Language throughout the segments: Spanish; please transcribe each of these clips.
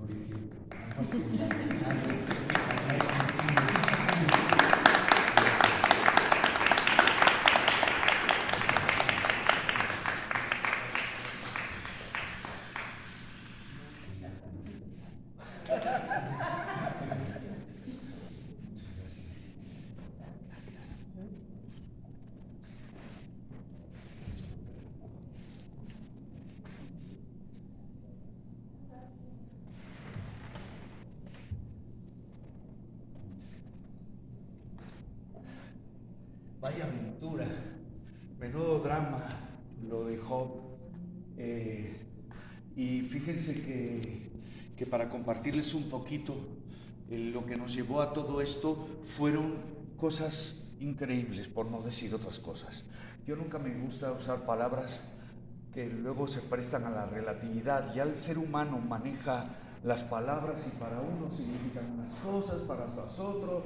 Mauricio. Vaya aventura, menudo drama lo de Job. Y fíjense que para compartirles un poquito, lo que nos llevó a todo esto fueron cosas increíbles, por no decir otras cosas. Yo nunca me gusta usar palabras que luego se prestan a la relatividad. Ya el ser humano maneja las palabras y para uno significan unas cosas, para otros.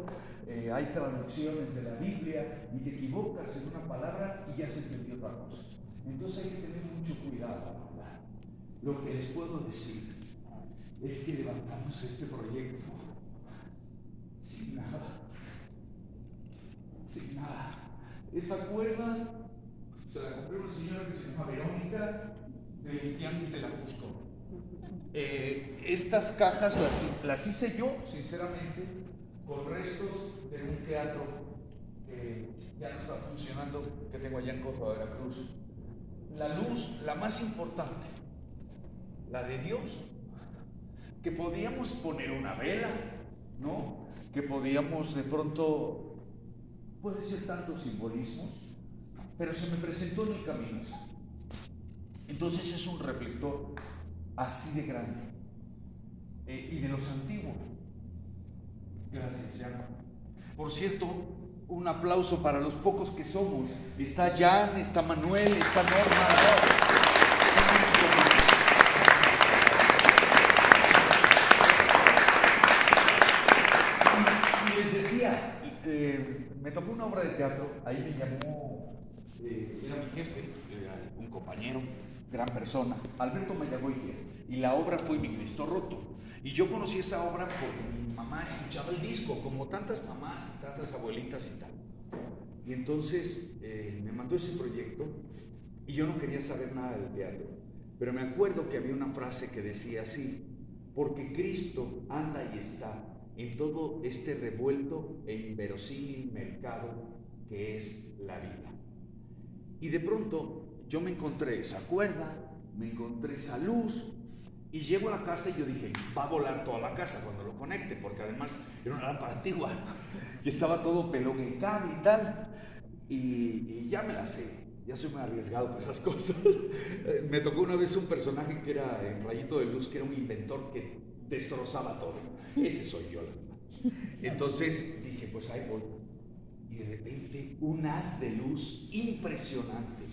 Hay traducciones de la Biblia y te equivocas en una palabra y ya se entendió otra cosa. Entonces hay que tener mucho cuidado al hablar. Lo que les puedo decir es que levantamos este proyecto sin nada. Sin nada. Esa cuerda se la compré a una señora que se llama Verónica del Tianguis de la Cusco. Estas cajas las hice yo, sinceramente, con restos de un teatro que ya no está funcionando, que tengo allá en Córdoba, Veracruz. La luz, la más importante, la de Dios, que podíamos poner una vela, ¿no? Que podíamos de pronto, puede ser tantos simbolismos, pero se me presentó en el camino. Entonces es un reflector así de grande, y de los antiguos. Gracias, Jan. Por cierto, un aplauso para los pocos que somos. Está Jan, está Manuel, está Norma. Y les decía, me tocó una obra de teatro, ahí me llamó, era mi jefe, un compañero, gran persona, Alberto Mayagoitia, y la obra fue Mi Cristo Roto. Y yo conocí esa obra porque mi mamá escuchaba el disco, como tantas mamás y tantas abuelitas y tal. Y entonces me mandó ese proyecto y yo no quería saber nada del teatro. Pero me acuerdo que había una frase que decía así: porque Cristo anda y está en todo este revuelto e inverosímil mercado que es la vida. Y de pronto yo me encontré esa cuerda, me encontré esa luz, y llego a la casa y yo dije, va a volar toda la casa cuando lo conecte, porque además era una lámpara antigua y estaba todo pelón el cable y tal, y ya me la sé, ya soy muy arriesgado para esas cosas. Me tocó una vez un personaje que era en Rayito de Luz, que era un inventor que destrozaba todo. Ese soy yo, la verdad. Entonces dije, pues ahí voy. Y de repente un haz de luz impresionante.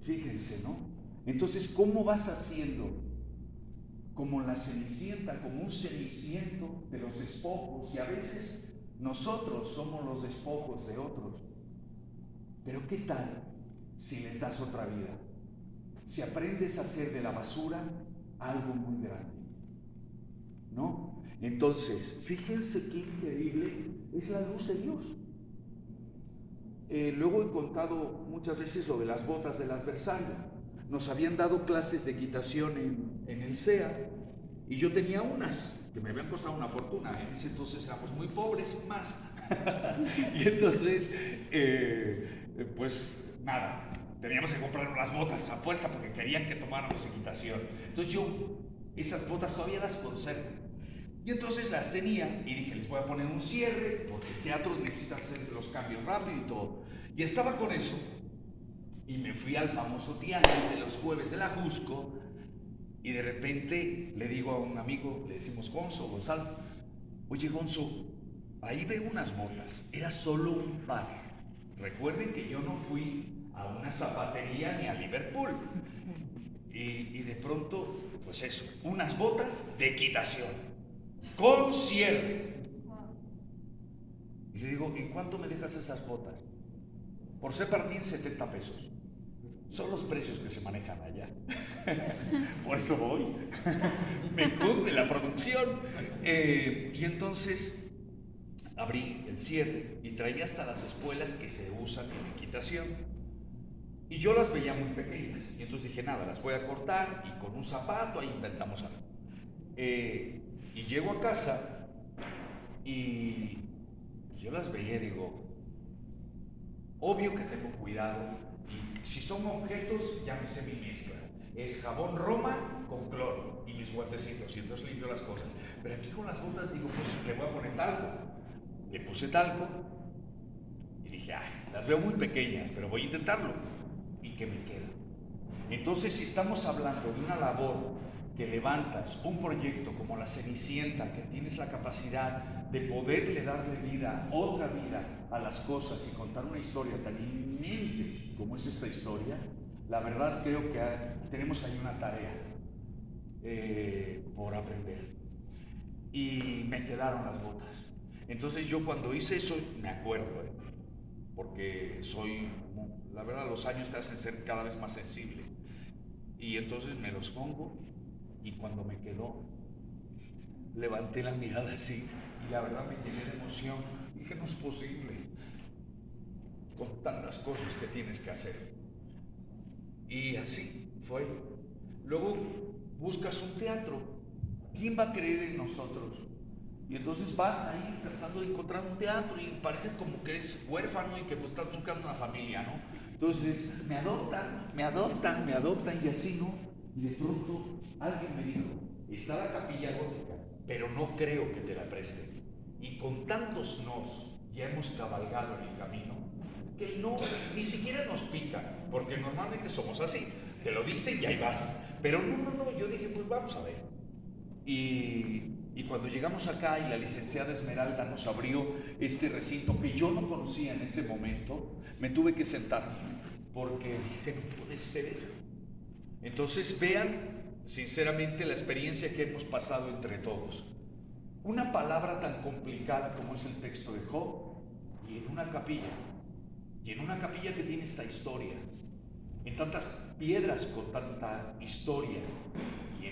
Fíjense, ¿no? Entonces, ¿cómo vas haciendo? Como la cenicienta, como un ceniciento de los despojos, y a veces nosotros somos los despojos de otros. Pero ¿qué tal si les das otra vida? Si aprendes a hacer de la basura algo muy grande, ¿no? Entonces, fíjense qué increíble es la luz de Dios. Luego he contado muchas veces lo de las botas del adversario. Nos habían dado clases de equitación en el CEA y yo tenía unas que me habían costado una fortuna. En ese entonces éramos muy pobres, más. Y entonces, pues nada, teníamos que comprar unas botas a fuerza porque querían que tomáramos equitación. Entonces yo esas botas todavía las conservo. Y entonces las tenía y dije, les voy a poner un cierre porque el teatro necesita hacer los cambios rápido y todo. Y estaba con eso y me fui al famoso tianguis de los jueves de la Jusco y de repente le digo a un amigo, le decimos Gonzalo, oye Gonzo, ahí veo unas botas, era solo un par. Recuerden que yo no fui a una zapatería ni a Liverpool. Y de pronto, pues eso, unas botas de equitación, con cierre. Y le digo, ¿en cuánto me dejas esas botas? Por ser partir, 70 pesos. son los precios que se manejan allá. Por eso voy. Me cunde la producción. Y entonces abrí el cierre y traía hasta las espuelas que se usan en equitación. Y yo las veía muy pequeñas. Y entonces dije, nada, las voy a cortar y con un zapato ahí inventamos algo. Y llego a casa y yo las veía y digo, obvio que tengo cuidado. Y si son objetos, ya me sé mi mezcla. Es jabón Roma con cloro y mis guantecitos. Y entonces limpio las cosas. Pero aquí con las botas digo, pues le voy a poner talco. Le puse talco y dije, ay, las veo muy pequeñas, pero voy a intentarlo. ¿Y qué me queda? Entonces, si estamos hablando de una labor que levantas, un proyecto como La Cenicienta, que tienes la capacidad de poderle darle vida, otra vida a las cosas y contar una historia tan inminente como es esta historia, la verdad creo que tenemos ahí una tarea por aprender. Y me quedaron las botas. Entonces yo cuando hice eso, me acuerdo, porque soy, la verdad los años te hacen ser cada vez más sensible. Y entonces me los pongo y cuando me quedó, levanté la mirada así y la verdad me llené de emoción. Dije, no es posible, con tantas cosas que tienes que hacer. Y así fue. Luego buscas un teatro. ¿Quién va a creer en nosotros? Y entonces vas ahí tratando de encontrar un teatro y parece como que eres huérfano y que pues estás buscando una familia, ¿no? Entonces me adoptan y así, ¿no? Y de pronto alguien me dijo, está la capilla gótica, pero no creo que te la presten. Y con tantos nos ya hemos cabalgado en el camino que no, ni siquiera nos pican, porque normalmente somos así, te lo dicen y ahí vas. Pero no, yo dije, pues vamos a ver. Y cuando llegamos acá y la licenciada Esmeralda nos abrió este recinto que yo no conocía en ese momento, me tuve que sentar porque dije, no puede ser. Entonces vean sinceramente la experiencia que hemos pasado entre todos. Una palabra tan complicada como es el texto de Job y en una capilla que tiene esta historia, en tantas piedras con tanta historia y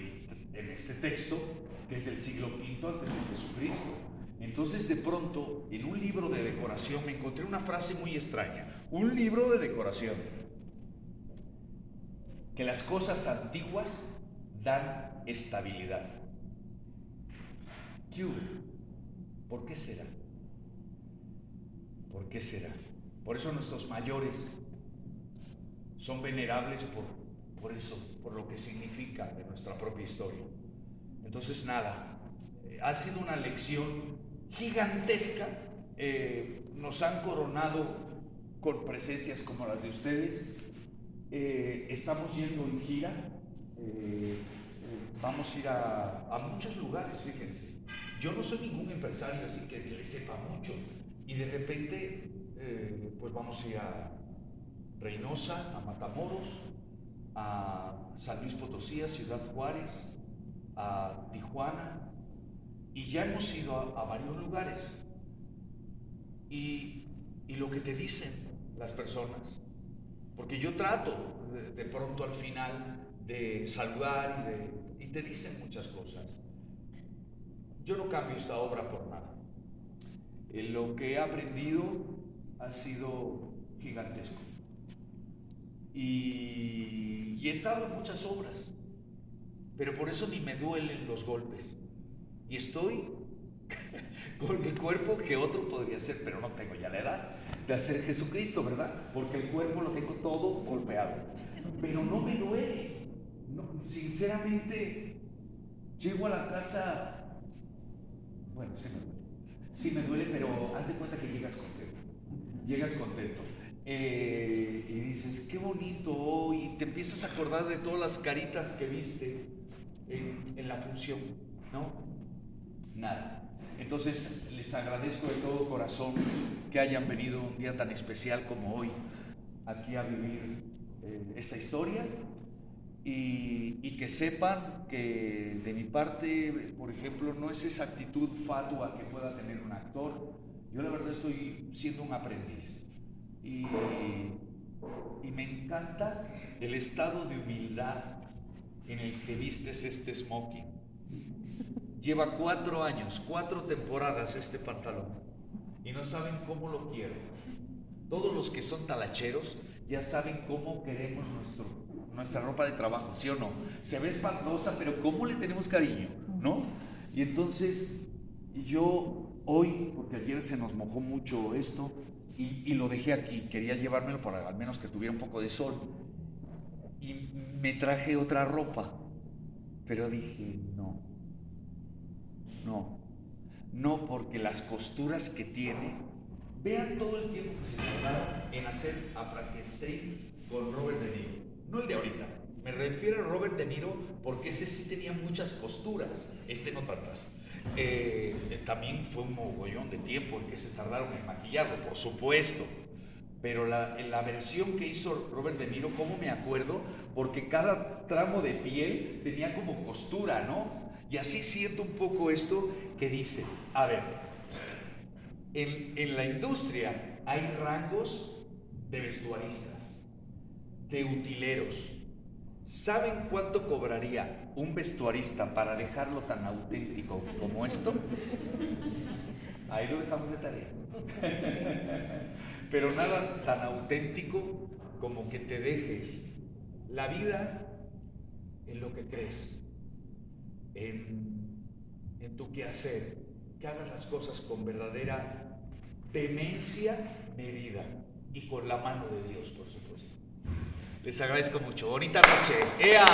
en este texto que es del siglo V antes de Jesucristo. Entonces de pronto en un libro de decoración me encontré una frase muy extraña, un libro de decoración, que las cosas antiguas dan estabilidad. ¿Qué hubo? ¿Por qué será? ¿Por qué será? Por eso nuestros mayores son venerables por eso, por lo que significa de nuestra propia historia. Entonces nada, ha sido una lección gigantesca, nos han coronado con presencias como las de ustedes, estamos yendo en gira, vamos a ir a muchos lugares, fíjense. Yo no soy ningún empresario así que le sepa mucho y de repente pues vamos a ir a Reynosa, a Matamoros, a San Luis Potosí, a Ciudad Juárez, a Tijuana, y ya hemos ido a varios lugares. Y lo que te dicen las personas, porque yo trato de pronto al final de saludar y te dicen muchas cosas. Yo no cambio esta obra por nada. Lo que he aprendido ha sido gigantesco. Y he estado en muchas obras, pero por eso ni me duelen los golpes. Y estoy con el cuerpo que otro podría ser, pero no tengo ya la edad de hacer Jesucristo, ¿verdad? Porque el cuerpo lo tengo todo golpeado. Pero no me duele. No, sinceramente, llego a la casa, bueno, sí me duele, pero haz de cuenta que llegas contento. Y dices, qué bonito, y te empiezas a acordar de todas las caritas que viste en la función, ¿no? Nada. Entonces les agradezco de todo corazón que hayan venido un día tan especial como hoy aquí a vivir esta historia y que sepan que de mi parte, por ejemplo, no es esa actitud fatua que pueda tener un actor. Yo la verdad estoy siendo un aprendiz y Y me encanta el estado de humildad en el que vistes este smoking. Lleva 4 años, 4 temporadas este pantalón. Y no saben cómo lo quiero. Todos los que son talacheros ya saben cómo queremos nuestra ropa de trabajo, ¿sí o no? Se ve espantosa, pero cómo le tenemos cariño, ¿no? Y entonces yo hoy, porque ayer se nos mojó mucho esto, y lo dejé aquí, quería llevármelo para al menos que tuviera un poco de sol, y me traje otra ropa, pero dije, no, porque las costuras que tiene, vean todo el tiempo que se tardaron en hacer a Frankenstein con Robert De Niro, no el de ahorita, me refiero a Robert De Niro porque ese sí tenía muchas costuras, este no tantas. También fue un mogollón de tiempo en que se tardaron en maquillarlo, por supuesto, pero la versión que hizo Robert De Niro, ¿cómo me acuerdo? Porque cada tramo de piel tenía como costura, ¿no? Y así siento un poco esto que dices, a ver, en la industria hay rangos de vestuaristas, de utileros. ¿Saben cuánto cobraría un vestuarista para dejarlo tan auténtico como esto? Ahí lo dejamos de tarea. Pero nada tan auténtico como que te dejes la vida en lo que crees, en tu quehacer, que hagas las cosas con verdadera vehemencia medida y con la mano de Dios, por supuesto. Les agradezco mucho. Bonita noche. ¡Ea!